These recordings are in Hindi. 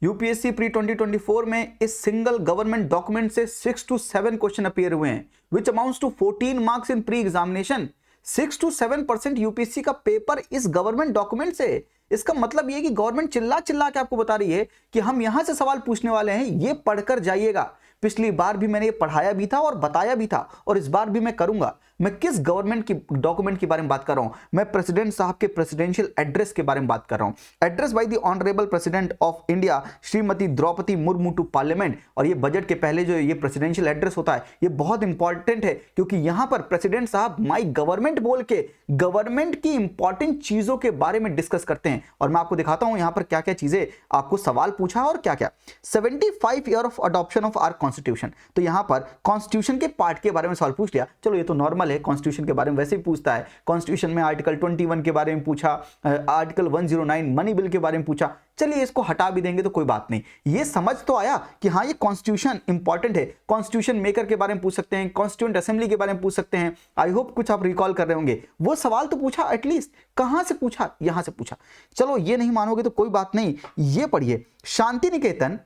यूपीएससी प्री 2024 में इस सिंगल गवर्नमेंट डॉक्यूमेंट से 6 to 7 क्वेश्चन अपीयर हुए हैं, which amounts to 14 marks in pre examination. 6 to 7% UPSC का पेपर इस गवर्नमेंट डॉक्यूमेंट से। इसका मतलब यह कि गवर्नमेंट चिल्ला चिल्ला के आपको बता रही है कि हम यहां से सवाल पूछने वाले हैं, ये पढ़कर जाइएगा। पिछली बार भी मैंने ये पढ़ाया भी था और बताया भी था, और इस बार भी मैं करूंगा। मैं किस गवर्नमेंट की डॉक्यूमेंट के बारे में बात कर रहा हूं? मैं प्रेसिडेंट साहब के प्रेसिडेंशियल एड्रेस के बारे में बात कर रहा हूं। Address by the honourable president of India Shrimati Droupadi Murmu to parliament. और ये बजट के पहले जो ये प्रेसिडेंशियल एड्रेस होता है, ये बहुत इंपॉर्टेंट है, क्योंकि यहां पर प्रेसिडेंट साहब माई गवर्नमेंट बोल के गवर्नमेंट की इंपॉर्टेंट चीजों के बारे में डिस्कस करते हैं। और मैं आपको दिखाता हूं यहां पर क्या क्या चीजें आपको सवाल पूछा और क्या क्या। 75 year of adoption of our constitution. तो यहां पर कॉन्स्टिट्यूशन के पार्ट के बारे में सवाल पूछ लिया। चलो ये तो नॉर्मल है, कॉन्स्टिट्यूशन के बारे में वैसे ही पूछता है। कॉन्स्टिट्यूशन में आर्टिकल 21 के बारे में पूछा, आर्टिकल 109 मनी बिल के बारे में पूछा। चलिए इसको हटा भी देंगे तो कोई बात नहीं। ये समझ तो आया कि हाँ ये कॉन्स्टिट्यूशन इंपॉर्टेंट है। कॉन्स्टिट्यूशन मेकर के बारे में पूछ सकते हैं, कॉन्स्टिट्यूएंट असेंबली के बारे में पूछ सकते हैं। आई होप कुछ आप रिकॉल कर रहे होंगे। वो सवाल तो पूछा एटलीस्ट। कहां से पूछा? यहां से पूछा। चलो ये नहीं मानोगे तो कोई बात नहीं, ये पढ़िए। Shanti Niketan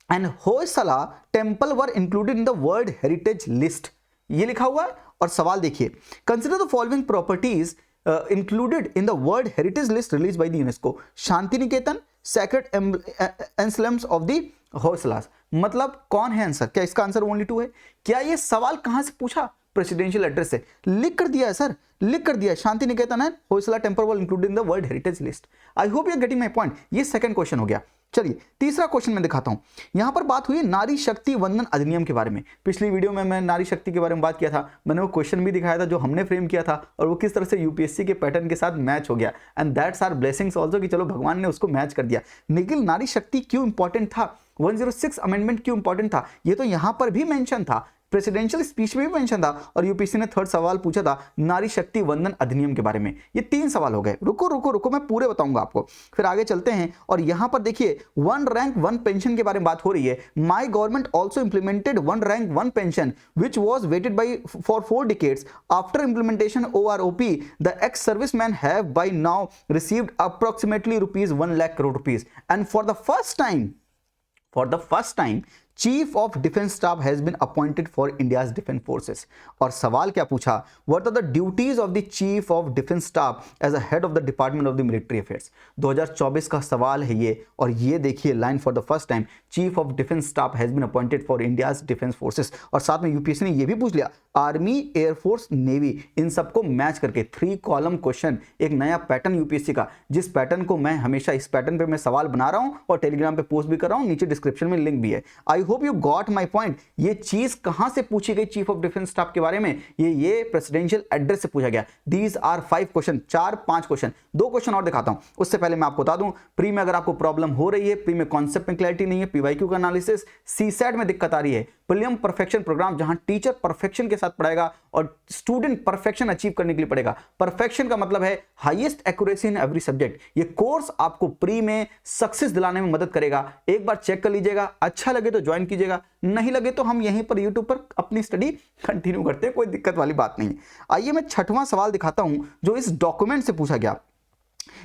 and Hoysala temple were included in the world heritage list, ये लिखा हुआ है। और सवाल देखिए, consider the following properties included in the world heritage list release by the UNESCO. Shanti Niketan, sacred emblems of the Hoysalas. मतलब कौन है आंसर? क्या इसका आंसर ओनली 2 है? क्या ये सवाल कहां से पूछा? प्रेसिडेंशियल एड्रेस से। लिख कर दिया है सर, लिख कर दिया है। शांति निकेतन है Hoysala temple were included in the world heritage list. I hope you are getting my point. ये सेकंड क्वेश्चन हो गया। चलिए तीसरा क्वेश्चन मैं दिखाता हूं। यहां पर बात हुई नारी शक्ति वंदन अधिनियम के बारे में। पिछली वीडियो में मैं नारी शक्ति के बारे में बात किया था। मैंने वो क्वेश्चन भी दिखाया था जो हमने फ्रेम किया था, और वो किस तरह से यूपीएससी के पैटर्न के साथ मैच हो गया। And that's our blessings also कि चलो भगवान ने उसको मैच कर दिया। लेकिन नारी शक्ति क्यों इंपॉर्टेंट था? 106 अमेंडमेंट क्यों इंपॉर्टेंट था? ये तो यहां पर भी मेंशन था, प्रेसिडेंशियल स्पीच में भी मेंशन था, और यूपीएससी ने थर्ड सवाल पूछा था नारी शक्ति वंदन अधिनियम के बारे में। ये 3 सवाल हो गए। रुको रुको रुको, मैं पूरे बताऊंगा आपको, फिर आगे चलते हैं। और यहां पर देखिए 1 रैंक 1 पेंशन के बारे में बात हो रही है। My government also implemented 1 rank 1 pension which was waited by for 4 decades. After implementation OROP the ex serviceman have by now received approximately ₹1 lakh crore. And for the first time chief of defence staff has been appointed for India's defence forces. और सवाल क्या पूछा? What are the duties of the chief of defence staff as a head of the department of the military affairs. 2024 का सवाल है ये। और ये देखिए line, for the first time chief of defence staff has been appointed for India's defence forces. और साथ में यूपीएससी ने ये भी पूछ लिया आर्मी, एयरफोर्स, नेवी, इन सबको मैच करके 3 कॉलम क्वेश्चन। एक नया पैटर्न यूपीएससी का, जिस पैटर्न को मैं हमेशा इस पैटर्न पे मैं सवाल बना रहा हूं और टेलीग्राम पे पोस्ट भी कर रहा हूं, नीचे डिस्क्रिप्शन में लिंक भी है। आई hope you got my point. ये चीज कहां से पूछी गई चीफ ऑफ डिफेंस स्टाफ के बारे में? ये प्रेसिडेंशियल एड्रेस से पूछा गया। These are 5 question, 4-5 question. 2 question और दिखाता हूं। उससे पहले मैं आपको बता दूं, प्री में अगर आपको प्रॉब्लम हो रही है, प्री में कॉन्सेप्ट में क्लैरिटी नहीं है, पीवाईक्यू का एनालिसिस, सीसैट में दिक्कत आ रही है, प्रीलिम परफेक्शन प्रोग्राम जहां टीचर परफेक्शन के साथ पढ़ाएगा और स्टूडेंट परफेक्शन अचीव करने के लिए पढ़ेगा। परफेक्शन का मतलब है highest accuracy in every subject. ये कोर्स आपको प्री में सक्सेस दिलाने में मदद करेगा। एक बार चेक कर लीजिएगा, अच्छा लगे तो ज्वाइन कीजिएगा, नहीं लगे तो हम यहीं पर यूट्यूब पर अपनी स्टडी कंटिन्यू करते हैं, कोई दिक्कत वाली बात नहीं। आइए मैं 6वां सवाल दिखाता हूं जो इस डॉक्यूमेंट से पूछा गया।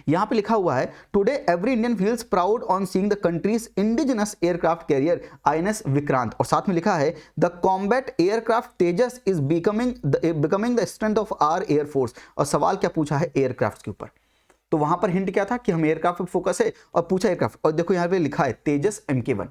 यहां पे लिखा हुआ है today every Indian feels proud on seeing the country's indigenous aircraft carrier INS Vikrant. और साथ में लिखा है the combat aircraft Tejas is becoming the strength of our air force. और सवाल क्या पूछा है? एयरक्राफ्ट के ऊपर। तो वहां पर हिंट क्या था कि हम एयरक्राफ्ट पर फोकस है, और पूछा एयरक्राफ्ट। और देखो यहां पे लिखा है तेजस MK1,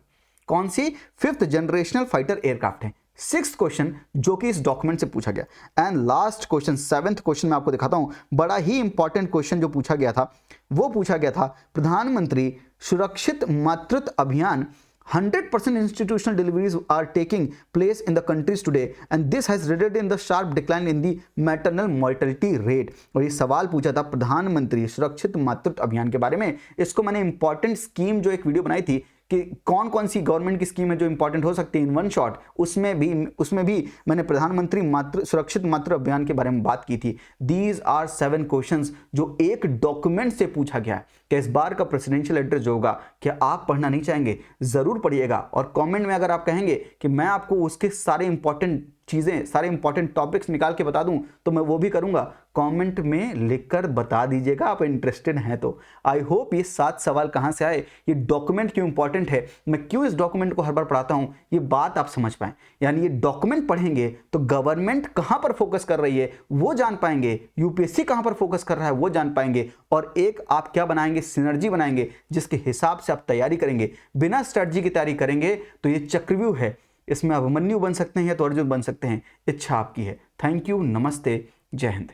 कौन सी? 5th जनरेशनल फाइटर एयरक्राफ्ट है। 6th क्वेश्चन जो कि इस डॉक्यूमेंट से पूछा गया। And last question, 7th question मैं आपको दिखाता हूं। बड़ा ही इंपॉर्टेंट क्वेश्चन जो पूछा गया था, वो पूछा गया था प्रधानमंत्री सुरक्षित मातृत्व अभियान 100% institutional deliveries are taking place in the countries today and this has resulted in the sharp decline in the maternal mortality rate। और ये सवाल पूछा था प्रधानमंत्री सुरक्षित मातृत्व अभियान के बारे में। इसको मैंने इंपॉर्टेंट स्कीम जो एक वीडियो बनाई थी कि कौन कौन सी गवर्नमेंट की स्कीम है जो इंपॉर्टेंट हो सकती है इन वन शॉट, उसमें भी मैंने प्रधानमंत्री सुरक्षित मातृत्व अभियान के बारे में बात की थी। दीज आर 7 क्वेश्चंस जो एक डॉक्यूमेंट से पूछा गया है। कि इस बार का प्रेसिडेंशियल एड्रेस जो होगा क्या आप पढ़ना नहीं चाहेंगे? जरूर पढ़िएगा। और कमेंट में अगर आप कहेंगे कि मैं आपको उसके सारे इंपॉर्टेंट चीजें, सारे इंपॉर्टेंट टॉपिक्स निकाल के बता दूं, तो मैं वो भी करूंगा। कमेंट में लिखकर बता दीजिएगा आप इंटरेस्टेड हैं तो। आई होप ये 7 सवाल कहाँ से आए, ये डॉक्यूमेंट क्यों इंपॉर्टेंट है, मैं क्यों इस डॉक्यूमेंट को हर बार पढ़ाता हूँ, ये बात आप समझ पाएं। यानी ये डॉक्यूमेंट पढ़ेंगे तो गवर्नमेंट कहाँ पर फोकस कर रही है वो जान पाएंगे, यूपीएससी कहाँ पर फोकस कर रहा है वो जान पाएंगे, और एक आप क्या बनाएंगे, सिनर्जी बनाएंगे जिसके हिसाब से आप तैयारी करेंगे। बिना स्ट्रेटजी की तैयारी करेंगे तो ये चक्रव्यूह है, इसमें अभिमन्यु बन सकते हैं या तो अर्जुन बन सकते हैं, इच्छा आपकी है। थैंक यू, नमस्ते, जय हिंद।